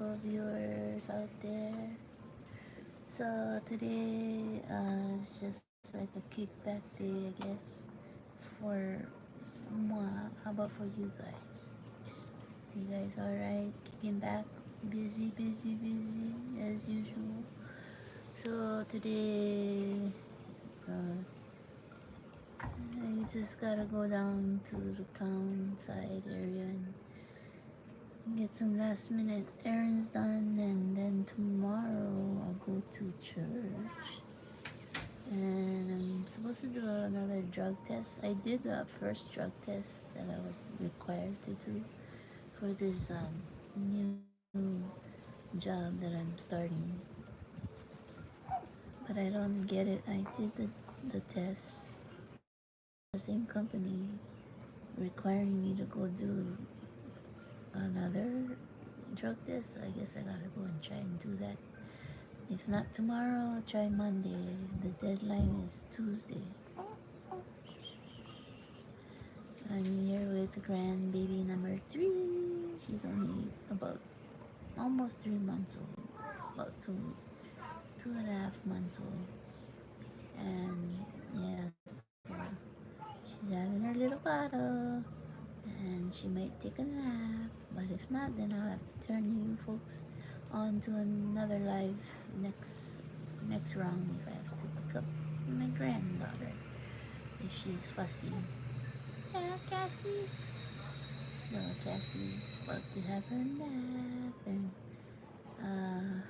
beautiful viewers out there. So today is just like a kickback day, I guess, for moi. How about for you guys? You guys alright? Kicking back? Busy, busy, busy as usual. So today, uh, I just gotta go down to the town side area and get some last minute errands done, and then tomorrow I'll go to church. And I'm supposed to do another drug test. I did the first drug test that I was required to do for this new job that I'm starting. But I don't get it. I did the test. The same company requiring me to go do another drug test. So I guess I gotta go and try and do that. If not tomorrow, I'll try Monday. The deadline is Tuesday. I'm here with grandbaby number 3. She's only about almost 3 months old. It's about 2.5 months old. And yeah, so she's having her little bottle. And she might take a nap. But if not, then I'll have to turn you folks on to another live next round if I have to pick up my granddaughter if she's fussy. Yeah, Cassie. So Cassie's about to have her nap, and uh,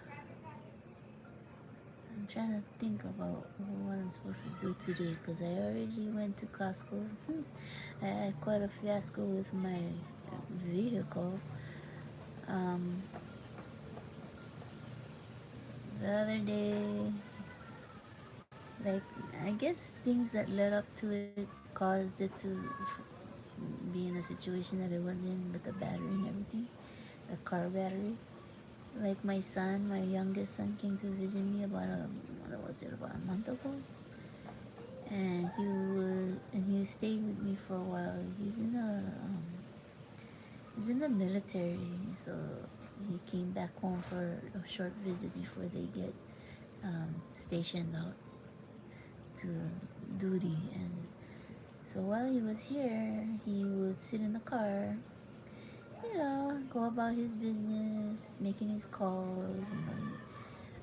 I'm trying to think about what I'm supposed to do today because I already went to Costco. I had quite a fiasco with my vehicle. Um, the other day, like I guess things that led up to it caused it to be in the situation that it was in with the battery and everything, the car battery. Like my son, my youngest son, came to visit me about what was it, about a month ago, and he stayed with me for a while. He's in the military, so he came back home for a short visit before they get stationed out to duty. And so while he was here, he would sit in the car, go about his business, making his calls.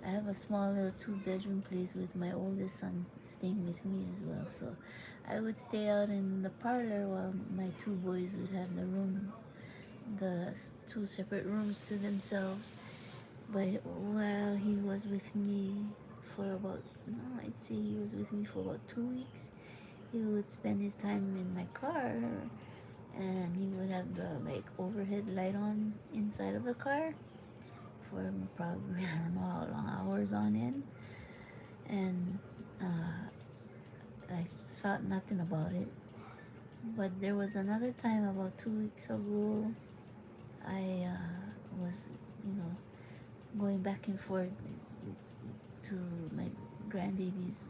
I have a small little 2-bedroom place with my oldest son staying with me as well. So I would stay out in the parlor while my 2 boys would have the 2 separate rooms to themselves. But while he was with me for about, no, I'd say he was with me for about 2 weeks, he would spend his time in my car, and he would have the like overhead light on inside of the car for probably I don't know how long, hours on end. And I thought nothing about it. But there was another time about 2 weeks ago, I was, you know, going back and forth to my grandbabies,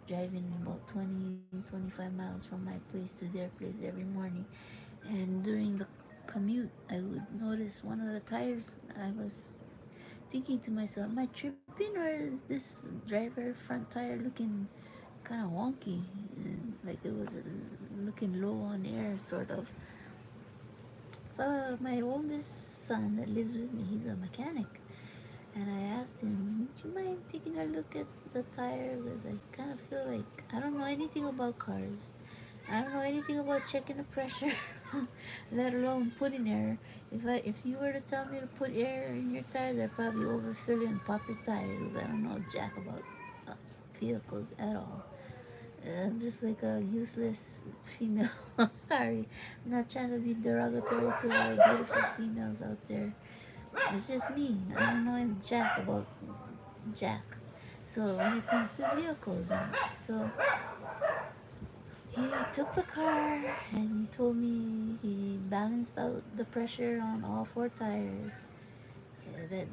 driving about 20-25 miles from my place to their place every morning. And during the commute, I would notice one of the tires. I was thinking to myself, am I tripping, or is this driver front tire looking kind of wonky? And like it was looking low on air, sort of. So my oldest son that lives with me, he's a mechanic. And I asked him, would you mind taking a look at the tire? Because I kind of feel like I don't know anything about cars. I don't know anything about checking the pressure, let alone putting air. If you were to tell me to put air in your tires, I'd probably overfill it and pop your tires. I don't know jack about uh, vehicles at all. I'm just like a useless female. Sorry, I'm not trying to be derogatory to our beautiful females out there. It's just me. I don't know jack about jack. So when it comes to vehicles, and so he took the car and he told me he balanced out the pressure on all 4 tires. Yeah,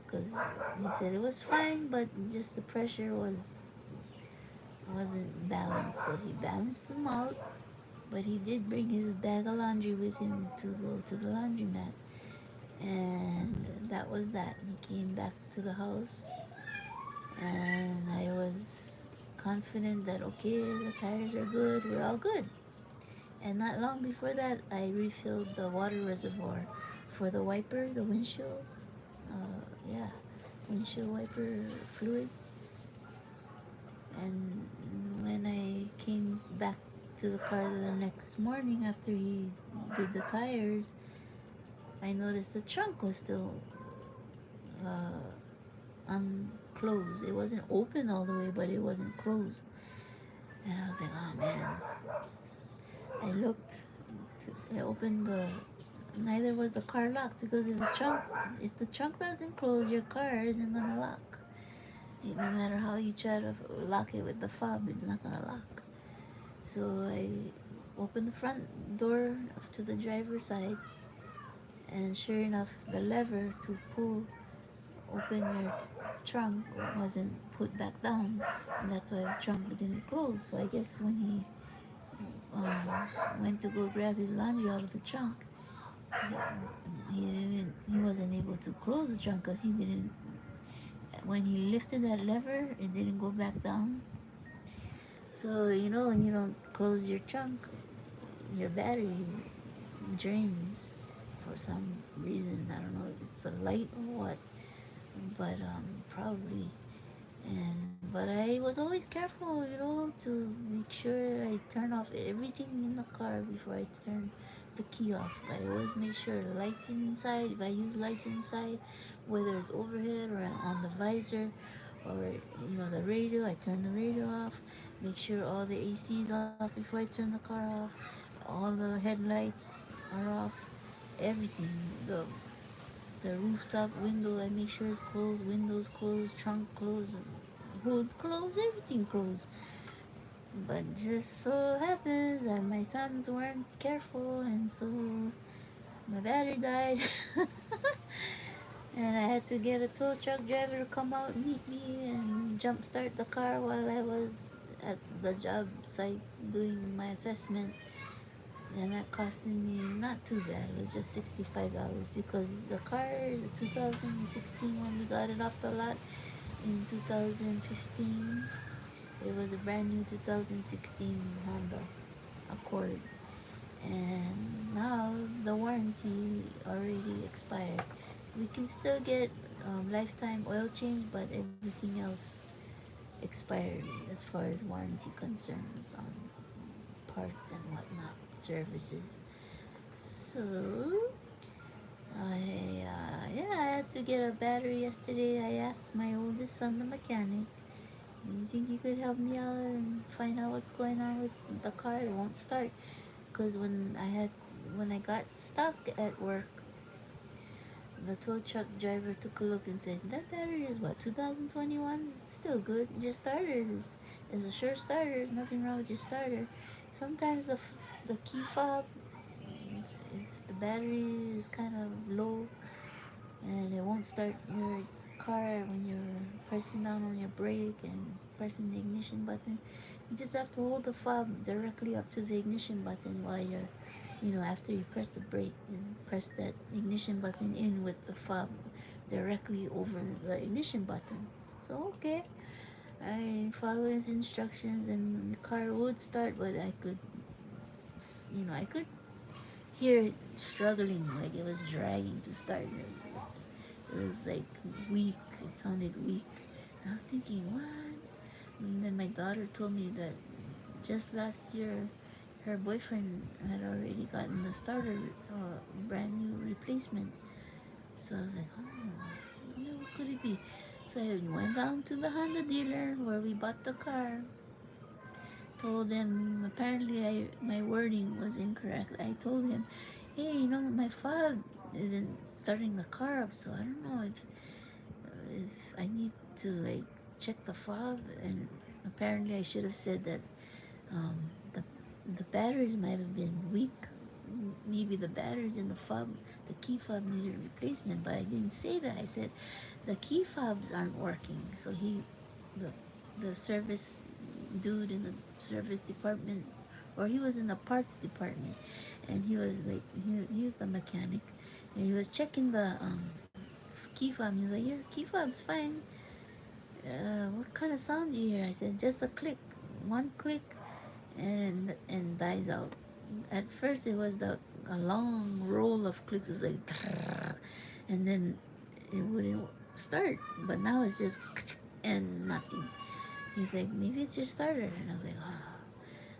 because he said it was fine, but just the pressure wasn't balanced. So he balanced them out, but he did bring his bag of laundry with him to go to the laundromat. And that was that. He came back to the house, and I was confident that okay, the tires are good, we're all good. And not long before that, I refilled the water reservoir for the wipers, the windshield. Yeah, windshield wiper fluid. And when I came back to the car the next morning after he did the tires, I noticed the trunk was still uh, unclosed. It wasn't open all the way, but it wasn't closed. And I was like, oh man. I looked, I opened the. Neither was the car locked because if the trunk doesn't close, your car isn't gonna lock. No matter how you try to lock it with the fob, it's not gonna lock. So I opened the front door to the driver's side, and sure enough, the lever to pull open your trunk wasn't put back down, and that's why the trunk didn't close. So I guess when he went to go grab his laundry out of the trunk, he wasn't able to close the trunk because he didn't. When he lifted that lever, it didn't go back down. So you know when you don't close your trunk, your battery drains for some reason. I don't know if it's the light or what, but probably. And but I was always careful, you know, to make sure I turn off everything in the car before I turn the key off. I always make sure the lights inside. If I use lights inside, whether it's overhead or on the visor, or you know the radio, I turn the radio off. Make sure all the AC is off before I turn the car off. All the headlights are off. Everything. The rooftop window, I make sure it's closed. Windows closed. Trunk closed. Hood closed. Everything closed. But just so happens that my sons weren't careful, and so my battery died. And I had to get a tow truck driver to come out and meet me and jump start the car while I was at the job site doing my assessment. And that costed me not too bad. It was just $65 because the car is a 2016 when we got it off the lot in 2015. It was a brand new 2016 Honda Accord. And now the warranty already expired. We can still get lifetime oil change, but everything else expired as far as warranty concerns on parts and whatnot, services. So yeah, I had to get a battery yesterday. I asked my oldest son, the mechanic, you think you could help me out and find out what's going on with the car? It won't start. Because when I got stuck at work, the tow truck driver took a look and said, that battery is what, 2021? It's still good. Your starter is a sure starter. There's nothing wrong with your starter. Sometimes the key fob, if the battery is kind of low and it won't start your car when you're pressing down on your brake and pressing the ignition button, you just have to hold the fob directly up to the ignition button while you're, you know, after you press the brake and press that ignition button in with the fob directly over the ignition button. So okay, I follow his instructions and the car would start, but I could, you know, I could hear it struggling, like it was dragging to start. It was like weak. It sounded weak. I was thinking, what? And then my daughter told me that just last year, her boyfriend had already gotten the starter, brand new replacement. So I was like, oh, what could it be? So I went down to the Honda dealer where we bought the car. Told him apparently my wording was incorrect. I told him, hey, you know, my fob isn't starting the car up, so I don't know if I need to like check the fob. And apparently I should have said that um, the the batteries might have been weak. Maybe the batteries in the fob, the key fob needed replacement, but I didn't say that. I said the key fobs aren't working. So the the service dude in the service department, or he was in the parts department, and he was like he was the mechanic, And he was checking the key fob. He was like, your key fob's fine. What kind of sound do you hear? I said, just a click. One click and dies out. At first it was a long roll of clicks. It was like, and then it wouldn't start. But now it's just and nothing. He's like, maybe it's your starter. And I was like, oh.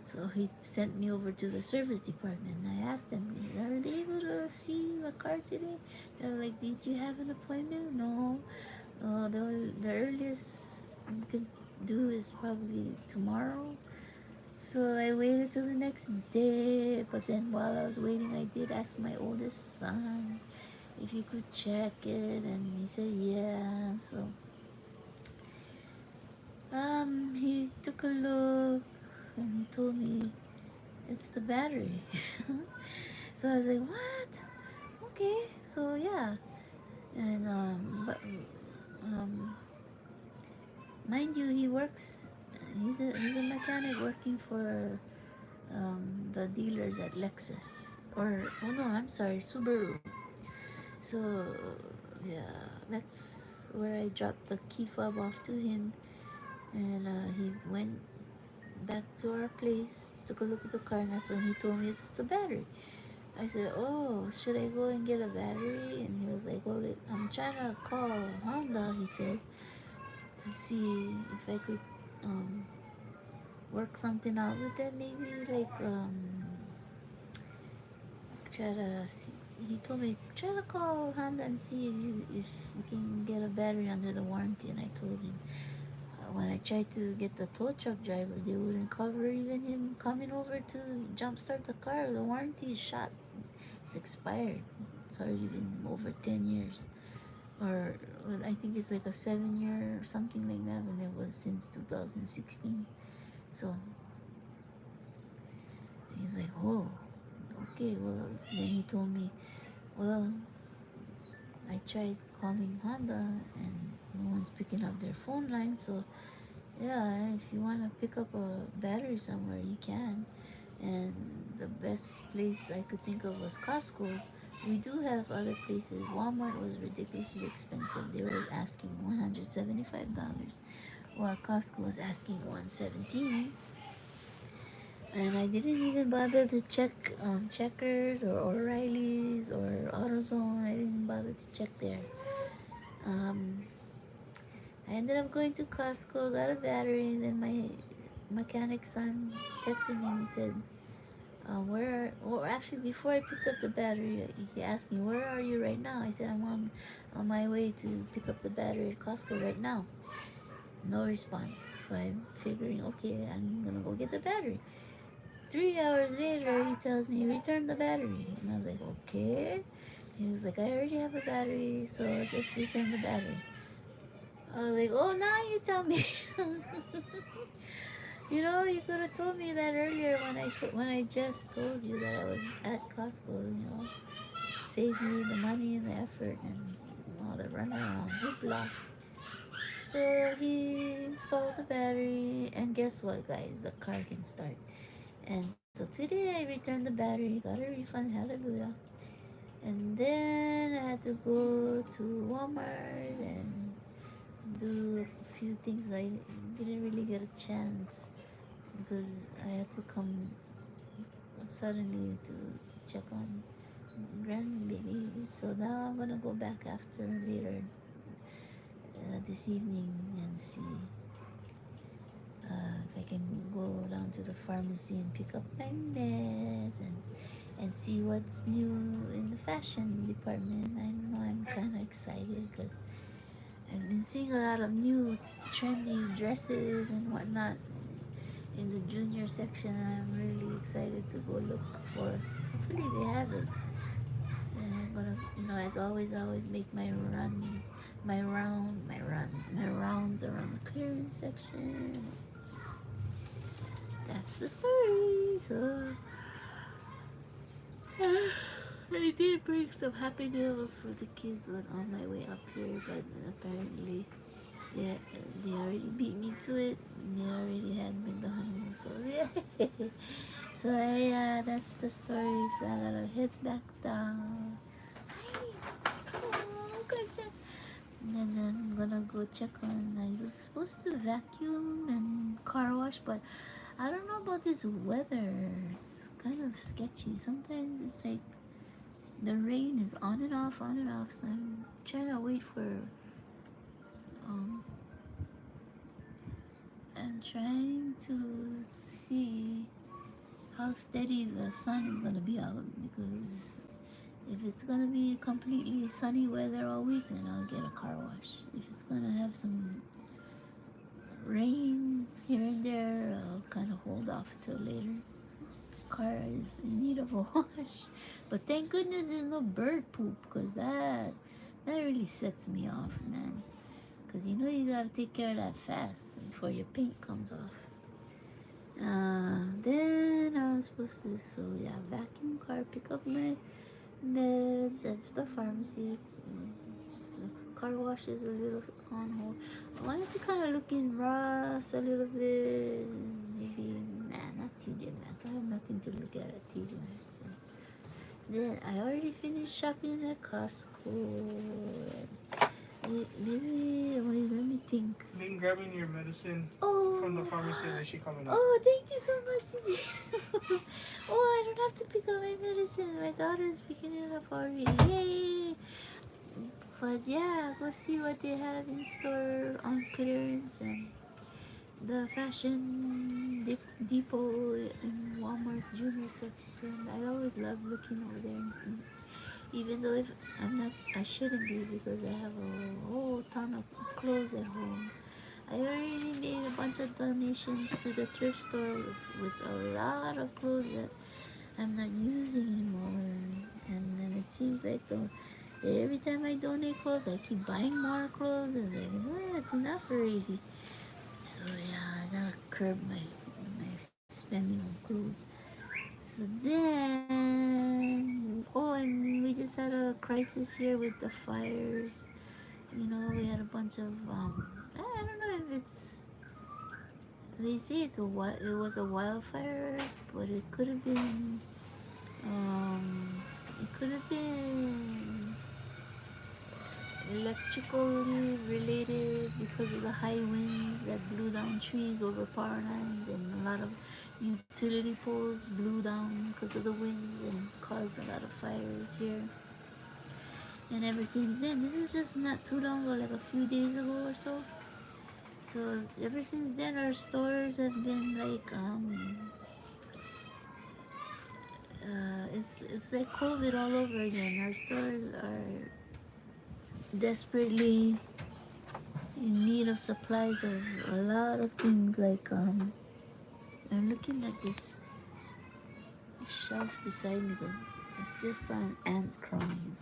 So he sent me over to the service department. And I asked them, are they able to see the car today? They're like, did you have an appointment? No. The earliest we could do is probably tomorrow. So I waited till the next day, but then while I was waiting, I did ask my oldest son if he could check it, and he said yeah. So he took a look, and he told me it's the battery. So I was like, what? Okay, so yeah, and but um, mind you, he works. He's a mechanic working for the dealers at Lexus, or oh no, I'm sorry, Subaru. So yeah, that's where I dropped the key fob off to him, and he went back to our place, took a look at the car, and that's when he told me it's the battery. I said, oh, should I go and get a battery? And he was like, well, I'm trying to call Honda, he said, to see if I could um, work something out with them, maybe like try to see. He told me try to call Honda and see if you can get a battery under the warranty. And I told him when I tried to get the tow truck driver, they wouldn't cover even him coming over to jumpstart the car. The warranty is shot. It's expired. It's already been over 10 years, or well, I think it's like a 7 year or something like that, and it was since 2016. So he's like, oh, okay. Well, then he told me, well, I tried calling Honda and no one's picking up their phone line. So yeah, if you want to pick up a battery somewhere, you can. And the best place I could think of was Costco. We do have other places. Walmart was ridiculously expensive. They were asking $175, while Costco was asking 117. And I didn't even bother to check Checkers or O'Reilly's or AutoZone. I didn't bother to check there. Um, I ended up going to Costco, got a battery, and then my mechanic son texted me and he said, or actually before I picked up the battery, he asked me, where are you right now? I said, I'm on my way to pick up the battery at Costco right now. No response. So I'm figuring, okay, I'm gonna go get the battery. 3 hours later, he tells me, return the battery. And I was like, okay. He was like, I already have a battery, so just return the battery. I was like, oh, now you tell me. You know, you could have told me that earlier when I just told you that I was at Costco. You know, save me the money and the effort and all the runaround hoopla. So he installed the battery, and guess what, guys? The car can start. And so today I returned the battery, got a refund, hallelujah. And then I had to go to Walmart and do a few things I didn't really get a chance because I had to come suddenly to check on grandbaby. So now I'm gonna go back after later this evening and see if I can go down to the pharmacy and pick up my meds and see what's new in the fashion department. I don't know, I'm kind of excited because I've been seeing a lot of new trendy dresses and whatnot in the junior section. I'm really excited to go look for. Hopefully they have it. And I'm gonna, as always, I always make my runs, my rounds around the clearance section. That's the story. So I did bring some Happy Meals for the kids when on my way up here, but apparently yeah, they already beat me to it. They already had McDonald's, so yeah. So yeah, that's the story. I gotta head back down. I said. And then I'm gonna go check on. I was supposed to vacuum and car wash, but I don't know about this weather. It's kind of sketchy. Sometimes it's like the rain is on and off, on and off. So I'm trying to wait for. Um, I'm trying to see how steady the sun is gonna be out, because if it's gonna be completely sunny weather all week, then I'll get a car wash. If it's gonna have some rain here and there, I'll kind of hold off till later. Car is in need of a wash, but thank goodness there's no bird poop, because that really sets me off, man. Because you know you gotta take care of that fast before your paint comes off. Then I was supposed to, so yeah, vacuum car, pick up my meds at the pharmacy. The car wash is a little on hold. I wanted to kind of look in Ross a little bit. Maybe, not TJ Maxx. I have nothing to look at TJ Maxx. Then I already finished shopping at Costco. Maybe, wait, let me think. Been grabbing your medicine from the pharmacy that she coming up. Oh, thank you so much, CJ. Oh, I don't have to pick up my medicine. My daughter's picking it up already. Yay! But yeah, go see what they have in store on clearance and the fashion depot in Walmart's junior section. I always love looking over there, and even though if I'm not, I shouldn't be, because I have a whole ton of clothes at home. I already made a bunch of donations to the thrift store with a lot of clothes that I'm not using anymore, and then it seems like every time I donate clothes, I keep buying more clothes. It's like, it's enough already. So yeah, I gotta curb my spending on clothes. So then, and we just had a crisis here with the fires. You know, we had a bunch of I don't know if it's. They say it was a wildfire, but it could have been. It could have been electrically related because of the high winds that blew down trees over power lines, and a lot of utility poles blew down because of the winds and caused a lot of fires here. And ever since then, this is just not too long ago, like a few days ago or so. So ever since then, our stores have been like it's like COVID all over again. Our stores are desperately in need of supplies of a lot of things. Like I'm looking at this shelf beside me because I just saw an ant crawling.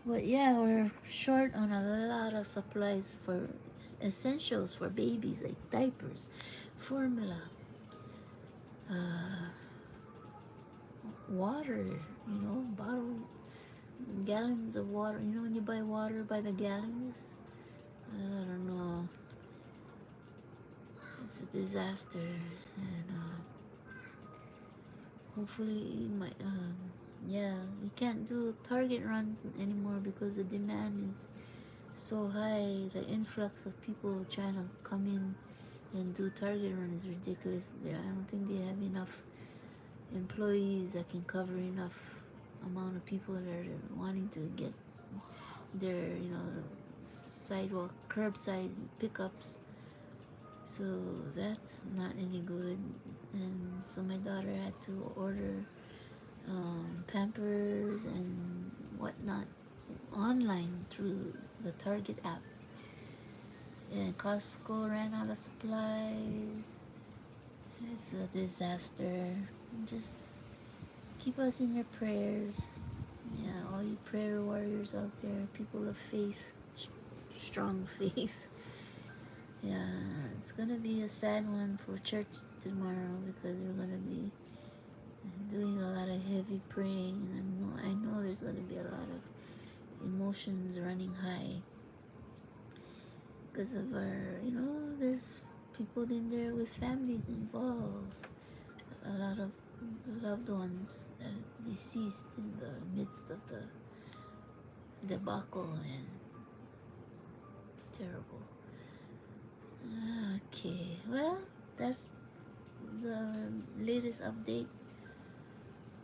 But yeah, we're short on a lot of supplies for essentials for babies, like diapers, formula, water, bottle gallons of water. When you buy water by the gallons, I don't know. It's a disaster, and hopefully yeah, we can't do Target runs anymore because the demand is so high. The influx of people trying to come in and do Target run is ridiculous. I don't think they have enough employees that can cover enough amount of people that are wanting to get their sidewalk curbside pickups. So that's not any good. And so my daughter had to order Pampers and whatnot online through the Target app. And Costco ran out of supplies. It's a disaster. Just keep us in your prayers. Yeah, all you prayer warriors out there, people of faith, strong faith. Yeah, it's gonna be a sad one for church tomorrow because we're gonna be doing a lot of heavy praying, and I know there's gonna be a lot of emotions running high because of there's people in there with families involved, a lot of loved ones that deceased in the midst of the debacle and terrible. Okay, well, that's the latest update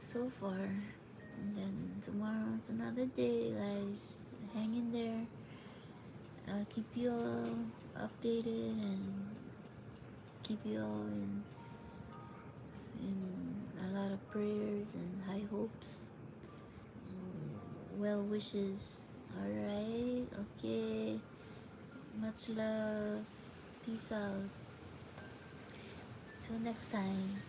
so far. And then tomorrow's another day, guys. Hang in there. I'll keep you all updated and keep you all in a lot of prayers and high hopes, well wishes. All right, okay. Much love. Peace out. Till next time.